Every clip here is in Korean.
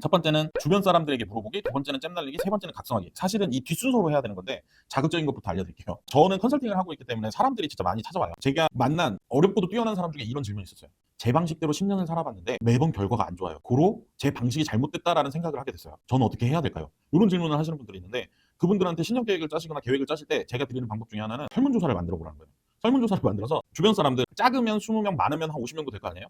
첫 번째는 주변 사람들에게 물어보기, 두 번째는 잼 날리기, 세 번째는 각성하기. 사실은 이 뒷순서로 해야 되는 건데 자극적인 것부터 알려드릴게요. 저는 컨설팅을 하고 있기 때문에 사람들이 진짜 많이 찾아와요. 제가 만난 어렵고도 뛰어난 사람 중에 이런 질문이 있었어요. 제 방식대로 10년을 살아봤는데 매번 결과가 안 좋아요. 고로 제 방식이 잘못됐다라는 생각을 하게 됐어요. 저는 어떻게 해야 될까요? 이런 질문을 하시는 분들이 있는데 그분들한테 신년 계획을 짜시거나 계획을 짜실 때 제가 드리는 방법 중에 하나는 설문조사를 만들어 보라는 거예요. 설문조사를 만들어서 주변 사람들, 작으면 20명, 많으면 한 50명도 될 거 아니에요?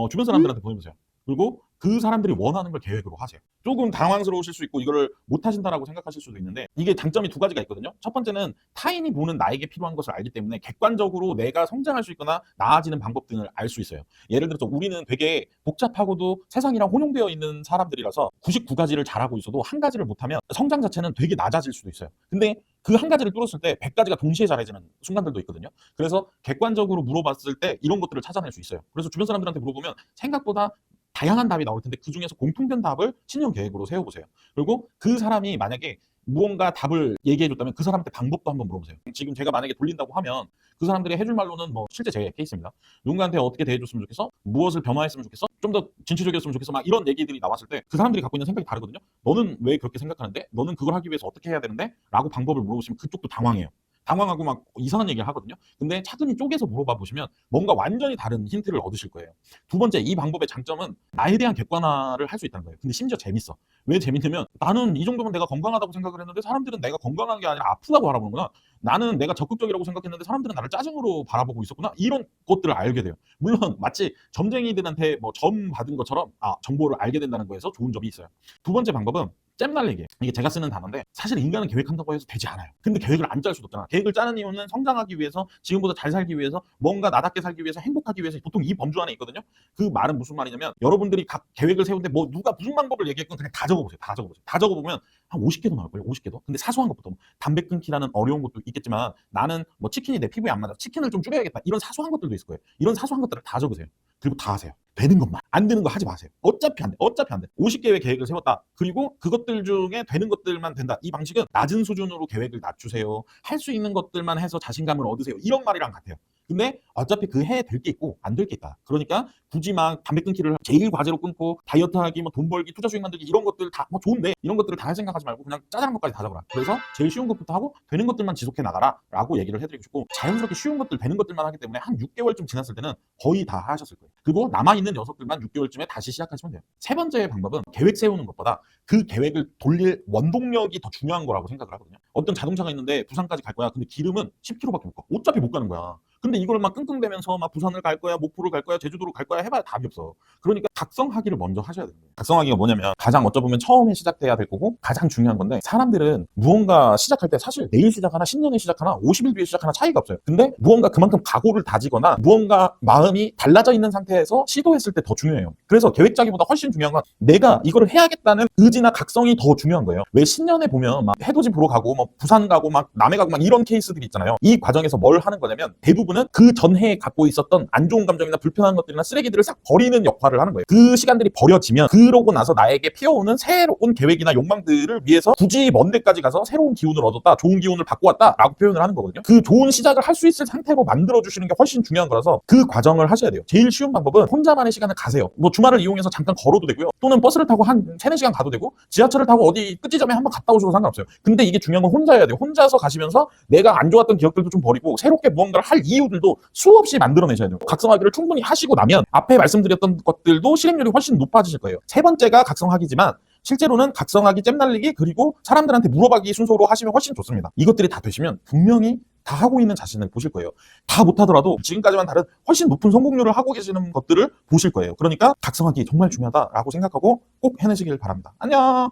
주변 사람들한테 보내보세요. 그리고 그 사람들이 원하는 걸 계획으로 하세요. 조금 당황스러우실 수 있고 이거를 못 하신다라고 생각하실 수도 있는데 이게 장점이 두 가지가 있거든요. 첫 번째는 타인이 보는 나에게 필요한 것을 알기 때문에 객관적으로 내가 성장할 수 있거나 나아지는 방법 등을 알 수 있어요. 예를 들어서 우리는 되게 복잡하고도 세상이랑 혼용되어 있는 사람들이라서 99가지를 잘하고 있어도 한 가지를 못하면 성장 자체는 되게 낮아질 수도 있어요. 근데 그 한 가지를 뚫었을 때 100가지가 동시에 잘해지는 순간들도 있거든요. 그래서 객관적으로 물어봤을 때 이런 것들을 찾아낼 수 있어요. 그래서 주변 사람들한테 물어보면 생각보다 다양한 답이 나올 텐데 그중에서 공통된 답을 신년 계획으로 세워보세요. 그리고 그 사람이 만약에 무언가 답을 얘기해줬다면 그 사람한테 방법도 한번 물어보세요. 지금 제가 만약에 돌린다고 하면 그 사람들이 해줄 말로는 뭐 실제 제 케이스입니다. 누군가한테 어떻게 대해줬으면 좋겠어? 무엇을 변화했으면 좋겠어? 좀 더 진취적이었으면 좋겠어? 막 이런 얘기들이 나왔을 때 그 사람들이 갖고 있는 생각이 다르거든요. 너는 왜 그렇게 생각하는데? 너는 그걸 하기 위해서 어떻게 해야 되는데? 라고 방법을 물어보시면 그쪽도 당황해요. 당황하고 막 이상한 얘기를 하거든요. 근데 차근히 쪼개서 물어봐 보시면 뭔가 완전히 다른 힌트를 얻으실 거예요. 두 번째, 이 방법의 장점은 나에 대한 객관화를 할 수 있다는 거예요. 근데 심지어 재밌어. 왜 재밌냐면 나는 이 정도면 내가 건강하다고 생각을 했는데 사람들은 내가 건강한 게 아니라 아프다고 바라보는구나. 나는 내가 적극적이라고 생각했는데 사람들은 나를 짜증으로 바라보고 있었구나. 이런 것들을 알게 돼요. 물론 마치 점쟁이들한테 뭐 점 받은 것처럼 정보를 알게 된다는 거에서 좋은 점이 있어요. 두 번째 방법은 잼 날리기. 이게 제가 쓰는 단어인데 사실 인간은 계획한다고 해서 되지 않아요. 근데 계획을 안 짤 수도 없잖아. 계획을 짜는 이유는 성장하기 위해서, 지금보다 잘 살기 위해서, 뭔가 나답게 살기 위해서, 행복하기 위해서 보통 이 범주 안에 있거든요. 그 말은 무슨 말이냐면 여러분들이 각 계획을 세우는데 뭐 누가 무슨 방법을 얘기했건 그냥 다 적어보세요. 다 적어보세요. 다 적어보면 한 50개도 나올걸요. 50개도. 근데 사소한 것부터 뭐 담배 끊기라는 어려운 것도 있겠지만 나는 뭐 치킨이 내 피부에 안 맞아. 치킨을 좀 줄여야겠다. 이런 사소한 것들도 있을 거예요. 이런 사소한 것들을 다 적으세요. 그리고 다 하세요. 되는 것만. 안 되는 거 하지 마세요. 어차피 안 돼. 어차피 안 돼. 50개의 계획을 세웠다. 그리고 그것들 중에 되는 것들만 된다. 이 방식은 낮은 수준으로 계획을 낮추세요. 할 수 있는 것들만 해서 자신감을 얻으세요. 이런 말이랑 같아요. 근데 어차피 그 해에 될 게 있고 안 될 게 있다. 그러니까 굳이 막 담배 끊기를 제일 과제로 끊고 다이어트하기, 뭐 돈 벌기, 투자 수익 만들기 이런 것들 다 뭐 좋은데 이런 것들을 다 할 생각하지 말고 그냥 짜잘한 것까지 다 적어라. 그래서 제일 쉬운 것부터 하고 되는 것들만 지속해 나가라라고 얘기를 해드리고 싶고 자연스럽게 쉬운 것들 되는 것들만 하기 때문에 한 6개월쯤 지났을 때는 거의 다 하셨을 거예요. 그리고 남아있는 녀석들만 6개월쯤에 다시 시작하시면 돼요. 세 번째 방법은 계획 세우는 것보다 그 계획을 돌릴 원동력이 더 중요한 거라고 생각을 하거든요. 어떤 자동차가 있는데 부산까지 갈 거야. 근데 기름은 10km밖에 못 가. 어차피 못 가는 거야. 근데 이걸 막 끙끙대면서 막 부산을 갈 거야, 목포를 갈 거야, 제주도를 갈 거야 해봐야 답이 없어. 그러니까 각성하기를 먼저 하셔야 돼요. 각성하기가 뭐냐면 가장 어쩌면 처음에 시작돼야 될 거고 가장 중요한 건데 사람들은 무언가 시작할 때 사실 내일 시작하나 10년에 시작하나 50일 뒤에 시작하나 차이가 없어요. 근데 무언가 그만큼 각오를 다지거나 무언가 마음이 달라져 있는 상태에서 시도했을 때 더 중요해요. 그래서 계획 짜기보다 훨씬 중요한 건 내가 이거를 해야겠다는 의지나 각성이 더 중요한 거예요. 왜 신년에 보면 막 해돋이 보러 가고 뭐 부산 가고 막 남해 가고 막 이런 케이스들이 있잖아요. 이 과정에서 뭘 하는 거냐면 대부분은 그 전해에 갖고 있었던 안 좋은 감정이나 불편한 것들이나 쓰레기들을 싹 버리는 역할을 하는 거예요. 그 시간들이 버려지면 그러고 나서 나에게 피어오는 새로운 계획이나 욕망들을 위해서 굳이 먼 데까지 가서 새로운 기운을 얻었다, 좋은 기운을 받고 왔다 라고 표현을 하는 거거든요. 그 좋은 시작을 할 수 있을 상태로 만들어주시는 게 훨씬 중요한 거라서 그 과정을 하셔야 돼요. 제일 쉬운 방법은 혼자만의 시간을 가세요. 뭐 주말을 이용해서 잠깐 걸어도 되고요. 또는 버스를 타고 한 3-4시간 가도 되고 지하철을 타고 어디 끝지점에 한번 갔다 오셔도 상관없어요. 근데 이게 중요한 건 혼자 해야 돼요. 혼자서 가시면서 내가 안 좋았던 기억들도 좀 버리고 새롭게 무언가를 할 이유들도 수없이 만들어내셔야 돼요. 각성하기를 충분히 하시고 나면 앞에 말씀드렸던 것들도 실행률이 훨씬 높아지실 거예요. 세 번째가 각성하기지만 실제로는 각성하기, 잼 날리기, 그리고 사람들한테 물어봐기 순서로 하시면 훨씬 좋습니다. 이것들이 다 되시면 분명히 다 하고 있는 자신을 보실 거예요. 다 못하더라도 지금까지만 다른 훨씬 높은 성공률을 하고 계시는 것들을 보실 거예요. 그러니까 각성하기 정말 중요하다라고 생각하고 꼭 해내시길 바랍니다. 안녕!